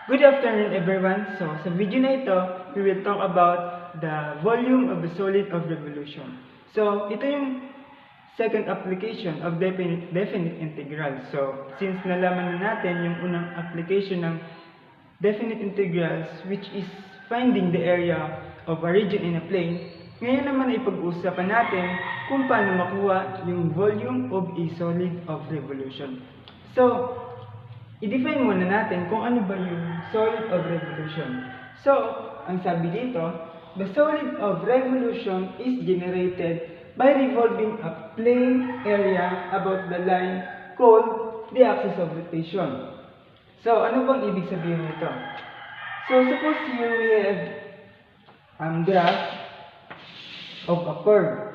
Good afternoon everyone. So sa video na ito, we will talk about the volume of a solid of revolution. So ito yung second application of definite integral. So since nalaman na natin yung unang application ng definite integrals, which is finding the area of a region in a plane, ngayon naman ay pag-uusapan natin kung paano makuha yung volume of a solid of revolution. So i-define muna natin kung ano ba yung solid of revolution. So, ang sabi dito, the solid of revolution is generated by revolving a plane area about the line called the axis of rotation. So, ano bang ibig sabihin nito? So, suppose here we have graph of a curve.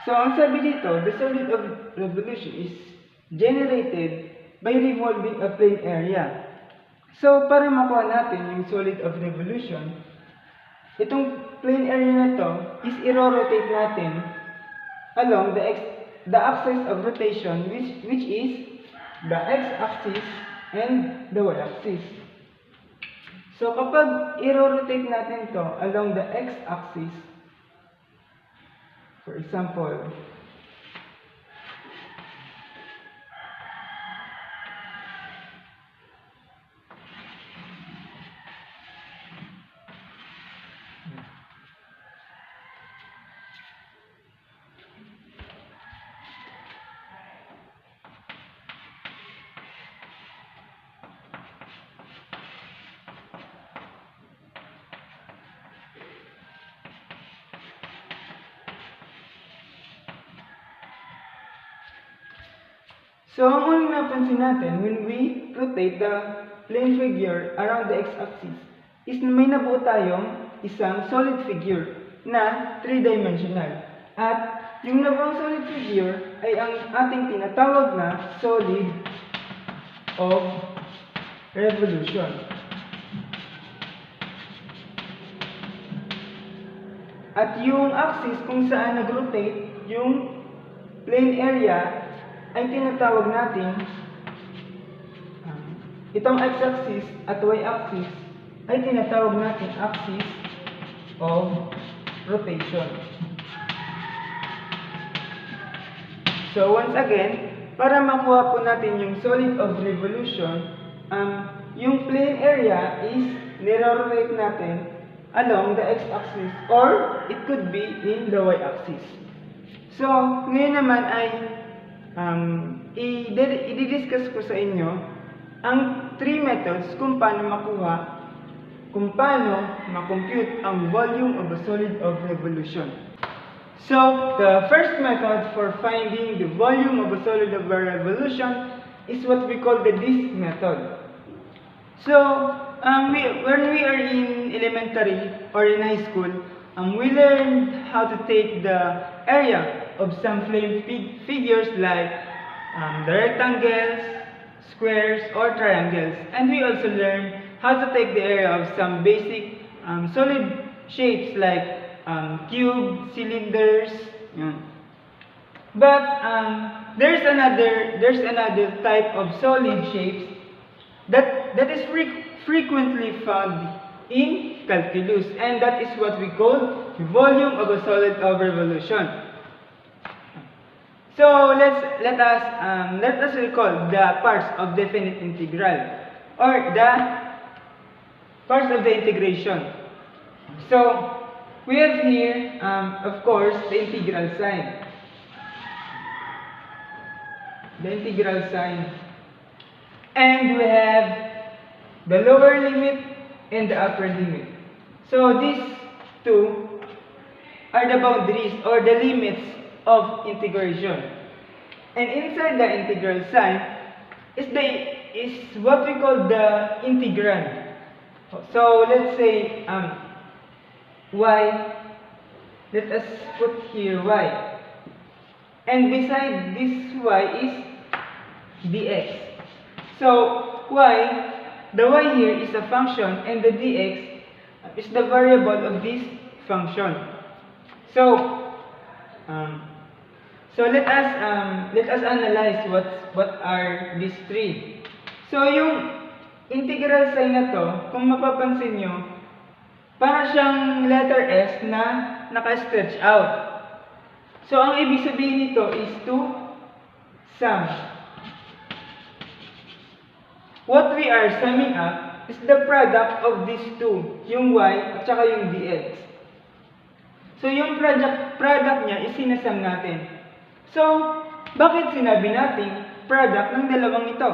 So, ang sabi dito, the solid of revolution is generated by revolving a plane area. So, para makuha natin yung solid of revolution, itong plane area na to is i-rotate natin along the axis of rotation which is the x-axis and the y-axis. So, kapag i-rotate natin to along the x-axis, for example, so, ang unang napansin natin when we rotate the plane figure around the x-axis is may nabuo tayong isang solid figure na 3-dimensional. At yung nabuong solid figure ay ang ating tinatawag na solid of revolution. At yung axis kung saan nag-rotate yung plane area ay tinatawag natin itong x-axis at y-axis ay tinatawag natin axis of rotation. So once again, para makuha po natin yung solid of revolution, yung plane area is niro-rotate natin along the x-axis or it could be in the y-axis. So ngayon naman ay i-discuss ko sa inyo ang 3 methods kung paano ma-compute ang volume of a solid of revolution. So, the first method for finding the volume of a solid of a revolution is what we call the disk method. So, when we are in elementary or in high school, we learned how to take the area of some plane figures like the rectangles, squares, or triangles. And we also learn how to take the area of some basic solid shapes like cube, cylinders. But there's another type of solid shapes that is frequently found in calculus, and that is what we call volume of a solid of revolution. So let us recall the parts of definite integral or the parts of the integration. So we have here, of course, the integral sign. And we have the lower limit and the upper limit. So these two are the boundaries or the limits of integration. And inside the integral sign is what we call the integrand. So let's say y, let us put here y. And beside this y is dx. So the y here is a function and the dx is the variable of this function. So Um, let us analyze what are these three. So yung integral sign na to, kung mapapansin nyo, para siyang letter S na naka-stretch out. So ang ibig sabihin nito is to sum. What we are summing up is the product of these two, yung y at saka yung dx. So yung product niya is sinasum natin. So, bakit sinabi natin product ng dalawang ito?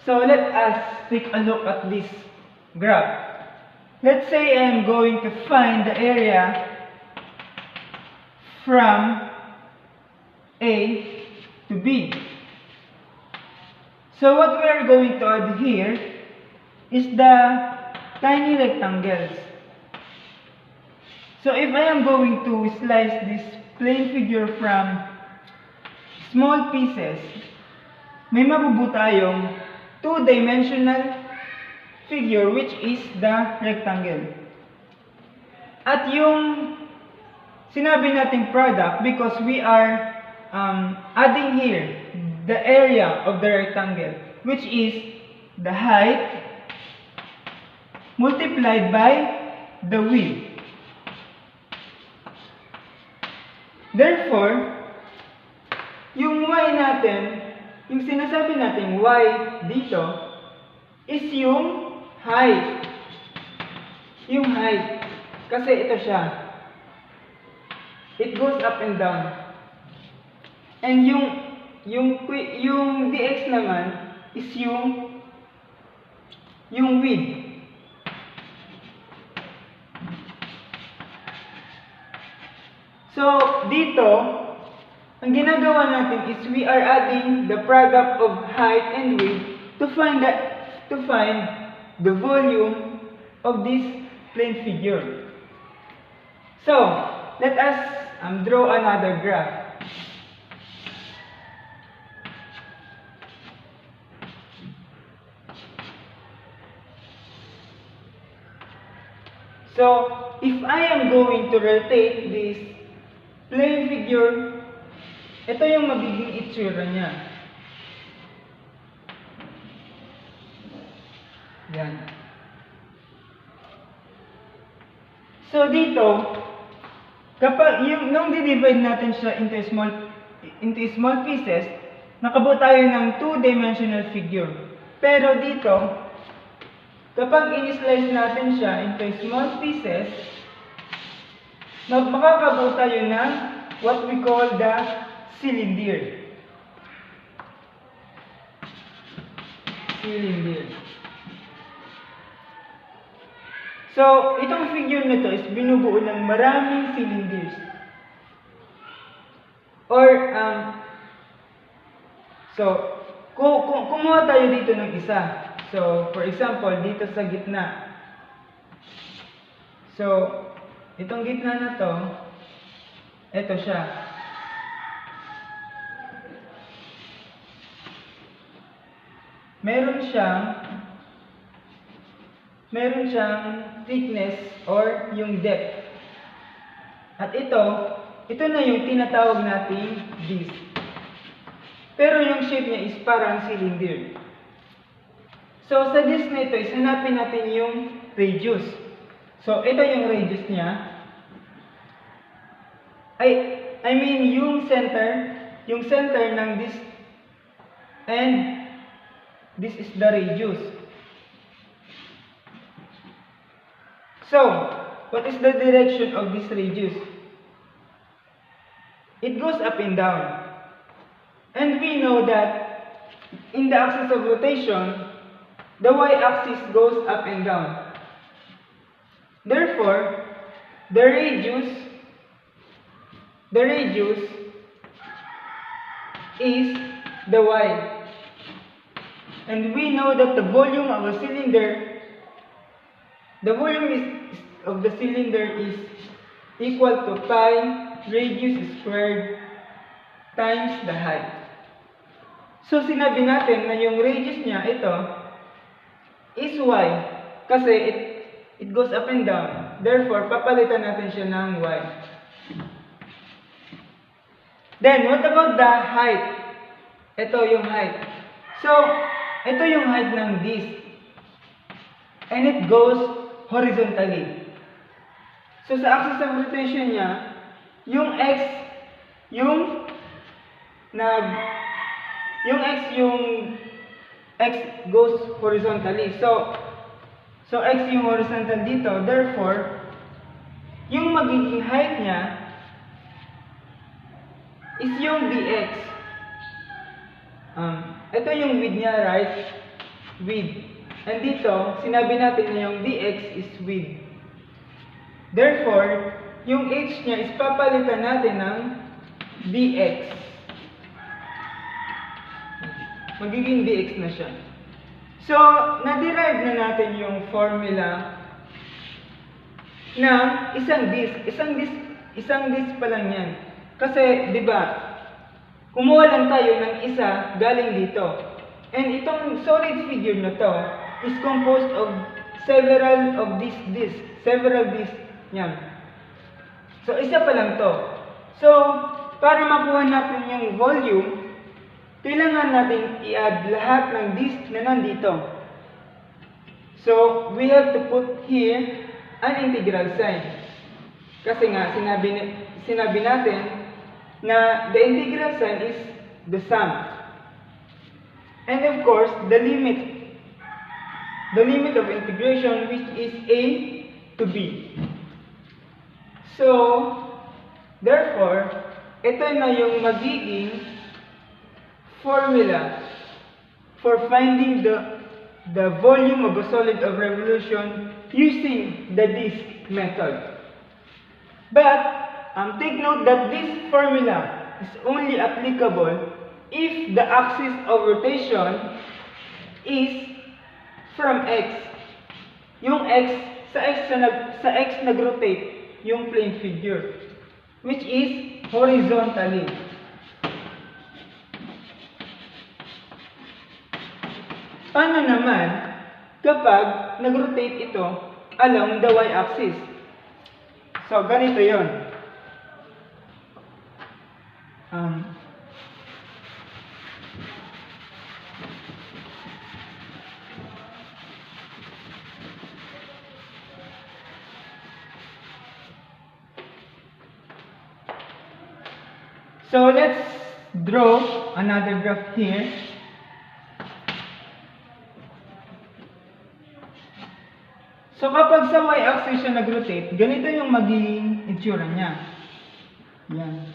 So, let us take a look at this graph. Let's say I'm going to find the area from A to B. So, what we are going to add here is the tiny rectangles. So, if I am going to slice this plane figure from small pieces, may mabubuo tayong two-dimensional figure which is the rectangle. At yung sinabi nating product because we are adding here the area of the rectangle which is the height multiplied by the width. Therefore, yung y natin, yung sinasabi nating y dito, is yung height. Yung height. Kasi ito siya. It goes up and down. And yung dx naman is yung width. So, dito, ang ginagawa natin is we are adding the product of height and width to find the volume of this plane figure. So, let us draw another graph. So, if I am going to rotate this plane figure, ito yung magiging itsura niya. Yan. So dito, kapag nung di-divide natin siya into small pieces, nakabuo tayo ng two-dimensional figure. Pero dito, kapag in-slice natin siya into small pieces, makakabuo tayo ng what we call the cylinder. So, itong figure na to is binubuo ng maraming cylinders. Or, so, kumuha tayo dito ng isa. So, for example, dito sa gitna. So, itong gitna na to, ito siya. Meron siyang thickness or yung depth. At ito na yung tinatawag nating disc. Pero yung shape niya is parang cylinder. So sa disc na ito, hanapin natin yung radius. So ito yung radius niya. I mean yung center ng disc, and this is the radius. So, what is the direction of this radius? It goes up and down. And we know that in the axis of rotation, the y-axis goes up and down. Therefore, the radius is the y. And we know that the volume of a cylinder, of the cylinder is equal to pi radius squared times the height. So sinabi natin na yung radius niya, ito, is y. Kasi it goes up and down. Therefore, papalitan natin siya ng y. Then, what about the height? Ito yung height. So, ito yung height ng disk. And it goes horizontally. So, sa axis of rotation niya, yung x, yung x goes horizontally. So x yung horizontal dito. Therefore, yung magiging height niya is yung dx. Ito yung width niya, right? Width. And dito, sinabi natin na yung dx is width. Therefore, yung h niya is papalitan natin ng dx. Magiging dx na siya. So, na-derive na natin yung formula ng isang disk. Isang disk pa lang yan. Kasi, di ba, kumuha lang tayo ng isa galing dito. And itong solid figure na to is composed of several of these disks. Several disks yan. So, isa pa lang to. So, para makuha natin yung volume, kailangan natin i-add lahat ng disk na nandito. So, we have to put here an integral sign. Kasi nga, sinabi natin na the integral sign is the sum. And of course, the limit of integration, which is a to b. So, therefore, ito na yung magiging formula for finding the volume of a solid of revolution using the disk method. But take note that this formula is only applicable if the axis of rotation is from x. Yung x, sa x nag-rotate yung plane figure, which is horizontally. Paano naman kapag nag-rotate ito along the y-axis? So, ganito yon. So, let's draw another graph here. So, kapag sa y-axis siya nag-rotate, ganito yung magiging itsura niya. Yan.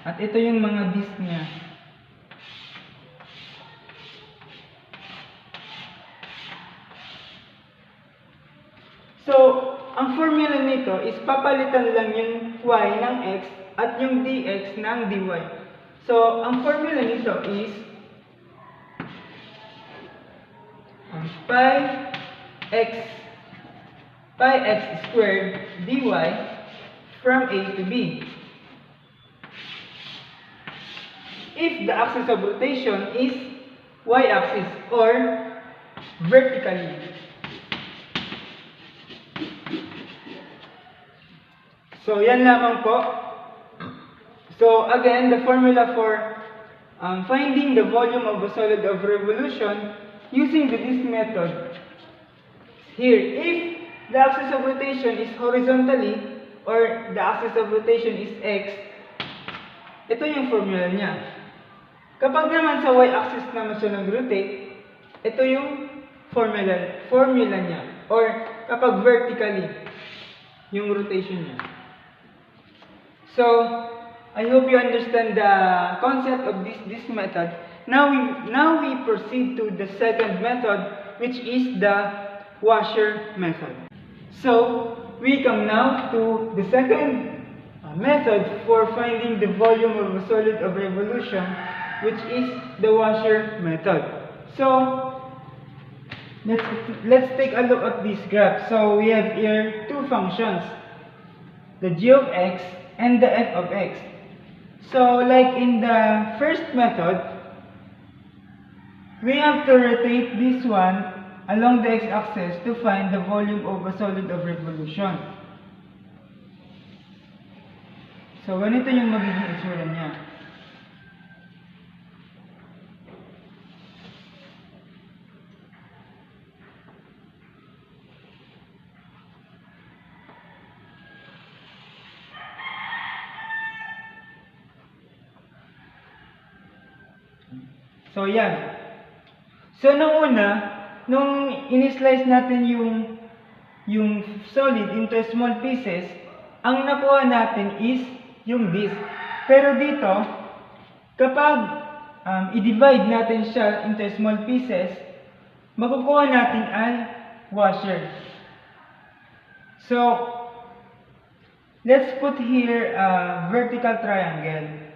At ito yung mga disk niya. So, ang formula nito is papalitan lang yung y ng x at yung dx ng dy. So, ang formula nito is pi x squared dy from a to b. If the axis of rotation is y-axis or vertically. So, yan lamang po. So, again, the formula for finding the volume of a solid of revolution using the disk method. Here, if the axis of rotation is horizontally or the axis of rotation is x, ito yung formula niya. Kapag naman sa y-axis naman siya nag-rotate, ito yung formula niya. Or kapag vertically, yung rotation niya. So, I hope you understand the concept of this method. Now we proceed to the second method, which is the washer method. So, we come now to the second method for finding the volume of a solid of revolution, which is the washer method. So, let's take a look at this graph. So, we have here two functions, the g of x and the f of x. So, like in the first method, we have to rotate this one along the x-axis to find the volume of a solid of revolution. So, ganito yung magiging itsura niya. So, yan. So, nung in-slice natin yung solid into small pieces, ang nakuha natin is yung disc. Pero dito, kapag i-divide natin siya into small pieces, makukuha natin ay washer. So, let's put here a vertical triangle.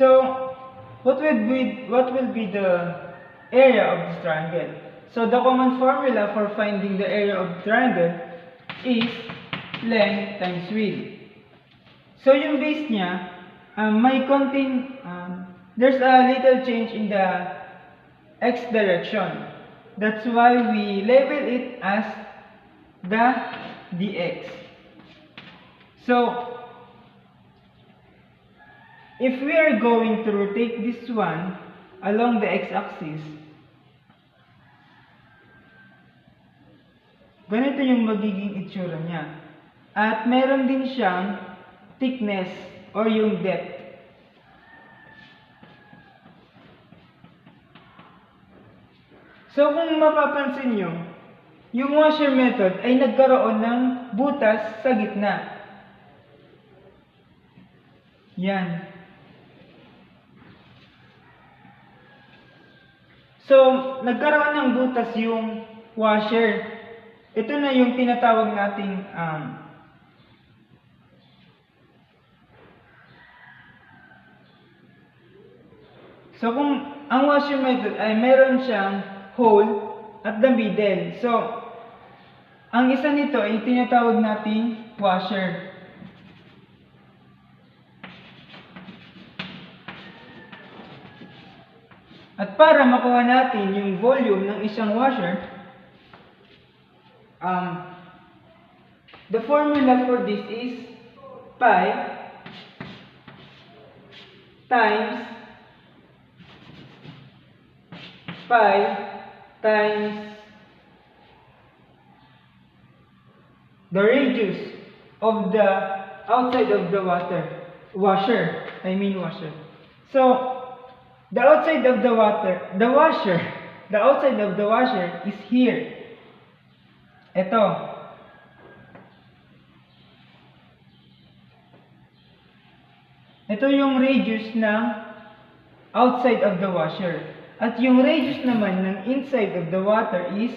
So, what will be the area of this triangle? So, the common formula for finding the area of the triangle is length times width. So, yung base niya, may konting, there's a little change in the x direction. That's why we label it as the dx. So, if we are going to rotate this one along the x-axis, ganito yung magiging itsura niya. At meron din siyang thickness or yung depth. So kung mapapansin nyo, yung washer method ay nagkaroon ng butas sa gitna. Yan. So, nagkaroon ng butas yung washer. Ito na yung tinatawag nating so, kung ang washer method ay meron siyang hole at the middle. So, ang isa nito ay tinatawag nating washer. At para makuha natin yung volume ng isang washer, the formula for this is pi times the radius of the outside of the washer. So, the outside of the outside of the washer is here. Ito. Ito yung radius ng outside of the washer. At yung radius naman ng inside of the water is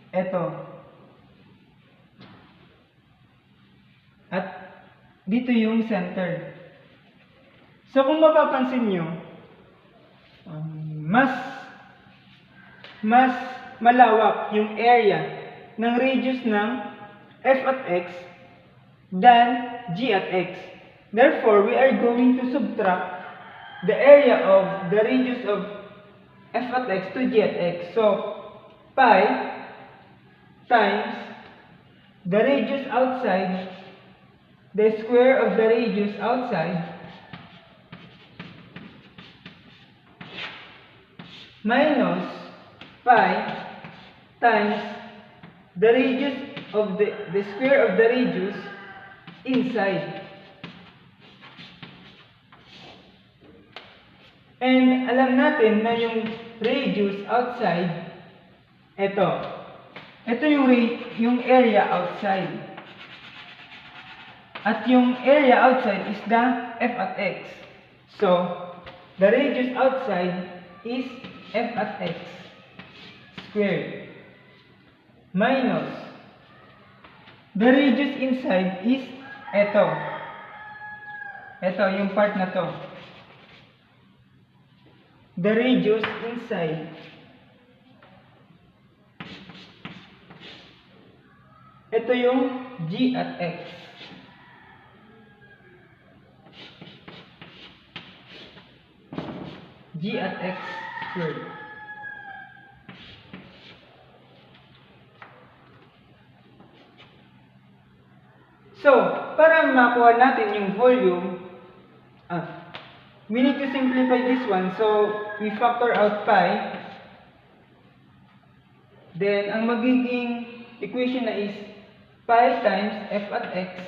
ito. At dito yung center. So kung mapapansin nyo, mas malawak yung area ng radius ng f at x than g at x. Therefore, we are going to subtract the area of the radius of f at x to g at x. So, pi times the radius outside, the square of the radius outside, minus pi times the radius of the square of the radius inside. And alam natin na yung radius outside, ito. Ito yung area outside. At yung area outside is the f at x. So, the radius outside is f at x squared minus the radius inside is ito yung part na to, the radius inside ito yung G at X. G at X squared. So, para makuha natin yung volume, we need to simplify this one. So, we factor out pi. Then, ang magiging equation na is pi times f at x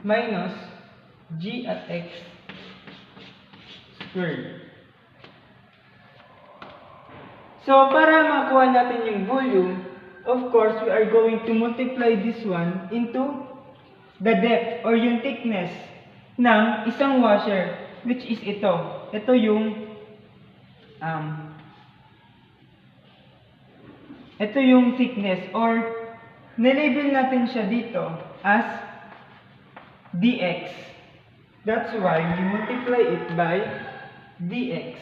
minus g at x squared. So, para makuha natin yung volume, of course, we are going to multiply this one into the depth or yung thickness ng isang washer, which is ito. Ito yung thickness, or nilabel natin siya dito as dx. That's why we multiply it by dx.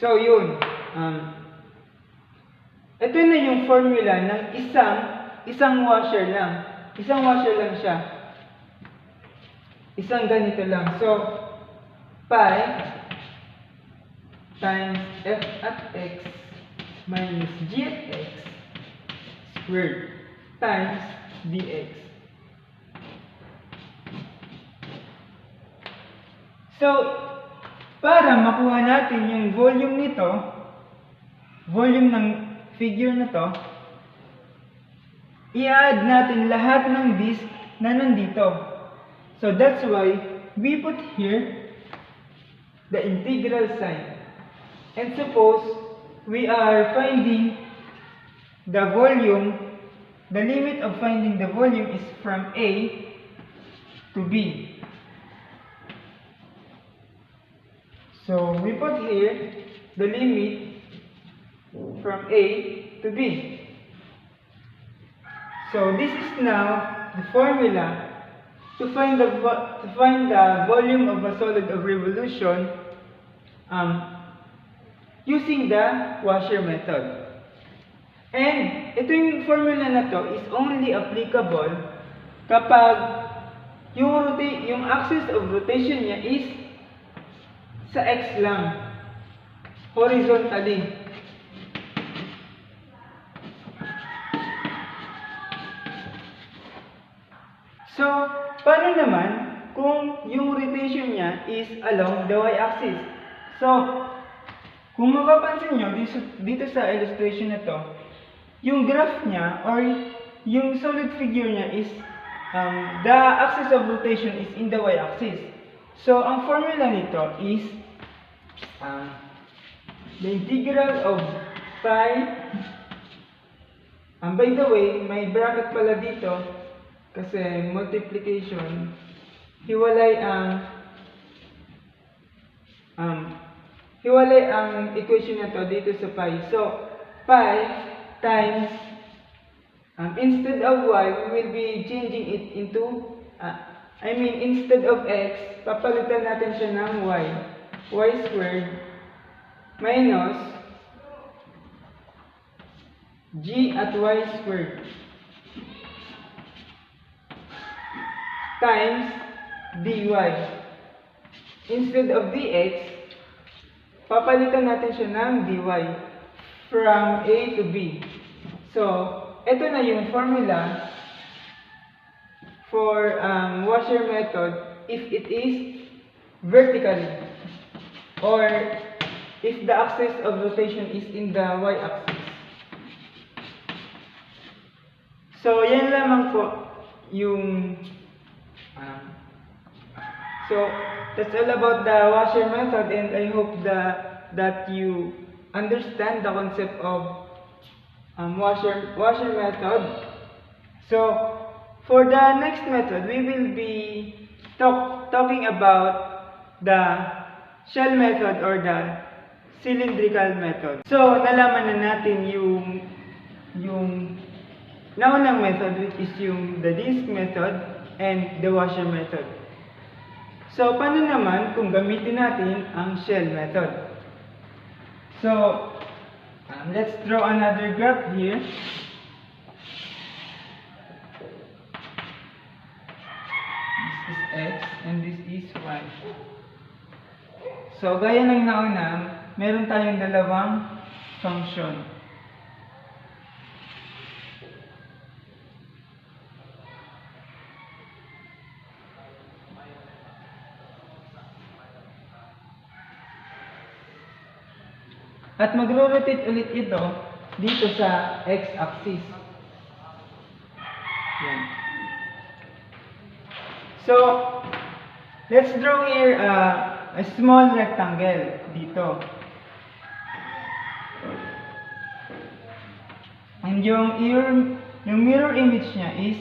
So, yun. Ito na yung formula ng isang washer lang. Isang washer lang siya. Isang ganito lang. So, pi times f at x minus g at x squared times dx. So, para makuha natin yung volume nito, volume ng figure na to, i-add natin lahat ng this na nandito. So that's why we put here the integral sign. And suppose we are finding the volume, the limit of finding the volume is from A to B. So, we put here the limit from A to B. So, this is now the formula to find the volume of a solid of revolution using the washer method. And ito yung formula na to is only applicable kapag yung axis of rotation niya is sa X lang, horizontally. So, paano naman kung yung rotation niya is along the y-axis? So, kung mapapansin nyo dito sa illustration na to, yung graph niya or yung solid figure niya is the axis of rotation is in the y-axis. So, ang formula nito is the integral of pi, by the way, may bracket pala dito kasi multiplication, hiwalay ang equation na to dito sa pi. So, pi times, instead of y, we will be changing it into, instead of x, papalitan natin siya ng y. Y squared minus g at y squared times dy. Instead of dx, papalitan natin siya ng dy from A to B. So, ito na yung formula for washer method if it is vertically or if the axis of rotation is in the y-axis. So, yan lamang po yung so, that's all about the washer method, and I hope that you understand the concept of washer method. So, for the next method, we will be talking about the shell method or the cylindrical method. So, nalaman na natin yung naunang method, which is yung the disk method and the washer method. So, paano naman kung gamitin natin ang shell method? So, let's draw another graph here. This is x and this is y. So, gaya ng nauna, meron tayong dalawang function. At magro-rotate ulit ito dito sa x-axis. Yan. So, let's draw here a small rectangle dito. And yung mirror image niya is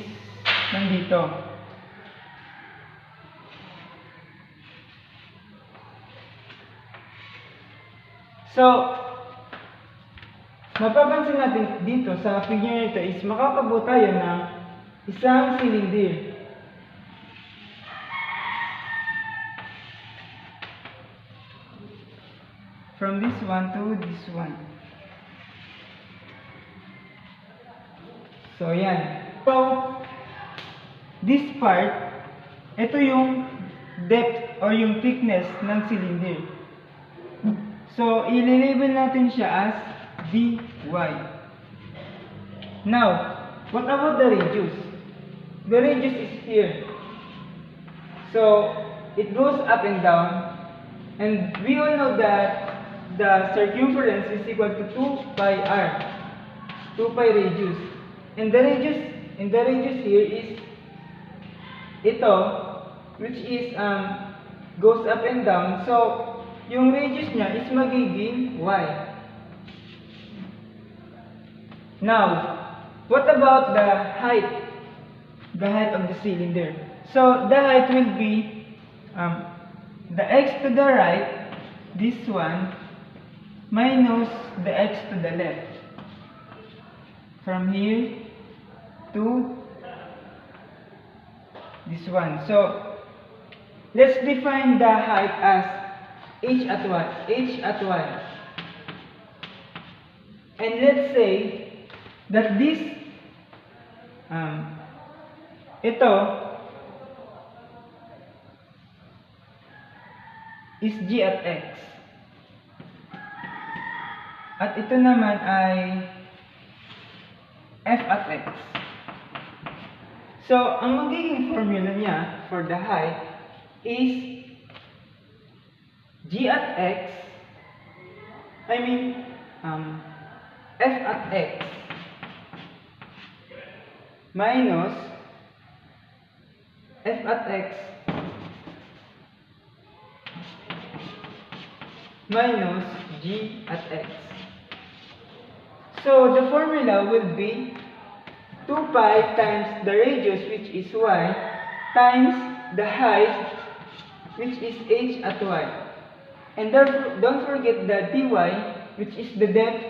nandito. So, mapapansin natin dito sa figure nito is makakabuo tayo ng isang cylinder. From this one to this one. So, yan. So, this part, ito yung depth or yung thickness ng cylinder. So, i-label natin siya as dy. Now, what about the radius? The radius is here. So, it goes up and down. And we all know that the circumference is equal to 2 pi r. 2 pi radius. And the radius here is ito, which is goes up and down. So, yung radius niya is magiging y. Now, what about the height? The height of the cylinder. So, the height will be the x to the right, this one, minus the x to the left. From here to this one. So, let's define the height as h at y. H at y. And let's say that this ito is g at x. At ito naman ay f at x. So, ang magiging formula niya for the height is g at x, f at x minus f at x minus g at x. So, the formula will be 2 pi times the radius, which is y, times the height, which is h at y. And therefore, don't forget the dy, which is the depth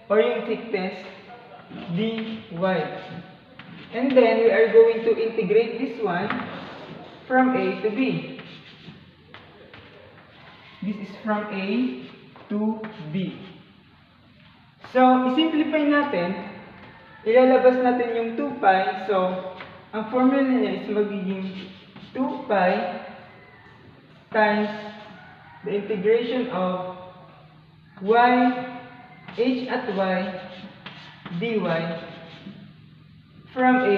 or yung thickness, dy. And then, we are going to integrate this one from a to b. This is from a to b. So, isimplify natin, ilalabas natin yung 2 pi. So, ang formula niya is magiging 2 pi times the integration of y, h at y, dy from a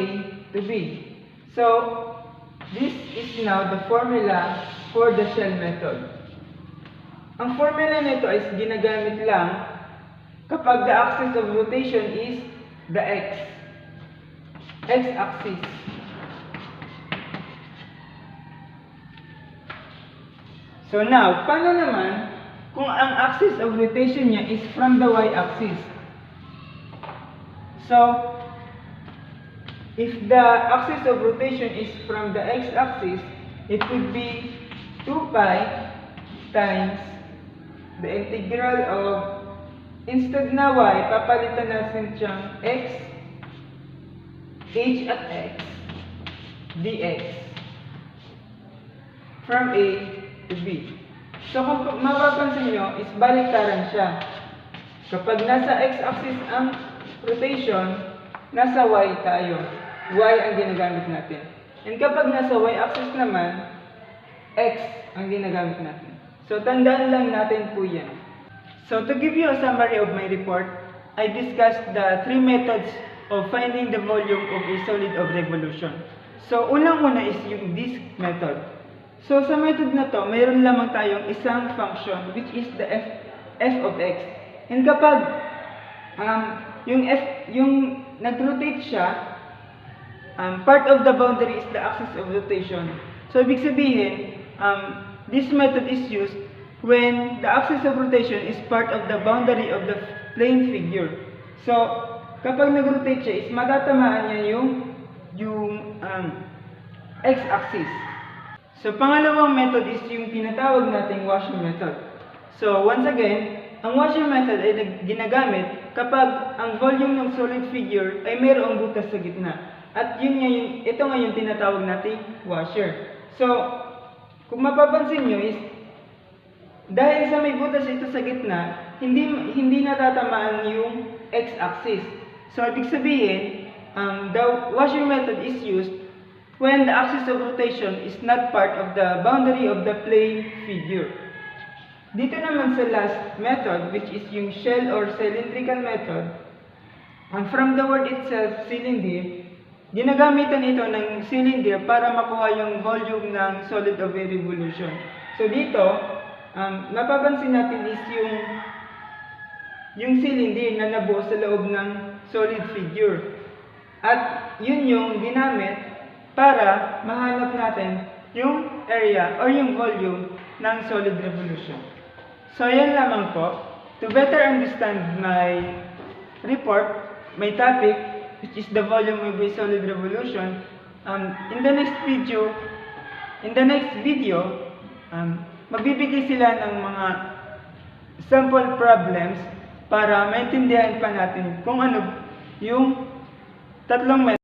to b. So, this is now the formula for the shell method. Ang formula nito is ginagamit lang kapag the axis of rotation is the x-axis. So now, paano naman kung ang axis of rotation niya is from the y-axis? So, if the axis of rotation is from the x-axis, it would be 2 pi times the integral of, instead na y, papalitan natin siyang x h at x dx from A to B. So kung mapapansin nyo, is baliktaran siya. Kapag nasa x-axis ang rotation, nasa y tayo. Y ang ginagamit natin. And kapag nasa y-axis naman, x ang ginagamit natin. So tandaan lang natin po yan. So to give you a summary of my report, I discussed the three methods of finding the volume of a solid of revolution. So unang-una is yung disk method. So sa method na to, mayroon lamang tayong isang function which is the f of x. And kapag yung nag-rotate siya, part of the boundary is the axis of rotation. So ibig sabihin, this method is used when the axis of rotation is part of the boundary of the plane figure. So kapag nag-rotate siya, is matatamaan niya yung x-axis. So, pangalawang method is yung tinatawag nating Washer method. So, once again, ang Washer method ay ginagamit kapag ang volume ng solid figure ay mayroong butas sa gitna. At ito nga yung tinatawag nating washer. So, kung mapapansin nyo is, dahil sa may butas ito sa gitna, hindi natatamaan yung x-axis. So, ibig sabihin, the washer method is used when the axis of rotation is not part of the boundary of the plane figure. Dito naman sa last method, which is yung shell or cylindrical method, from the word itself, cylinder, ginagamitan ito ng cylinder para makuha yung volume ng solid of a revolution. So dito, mapapansin natin is yung cylinder na nabuo sa loob ng solid figure. At yun yung ginamit para mahanap natin yung area or yung volume ng solid revolution. So, yan lamang po. To better understand my report, my topic, which is the volume of a solid revolution, in the next video, magbibigay sila ng mga sample problems para maintindihan pa natin kung ano yung tatlong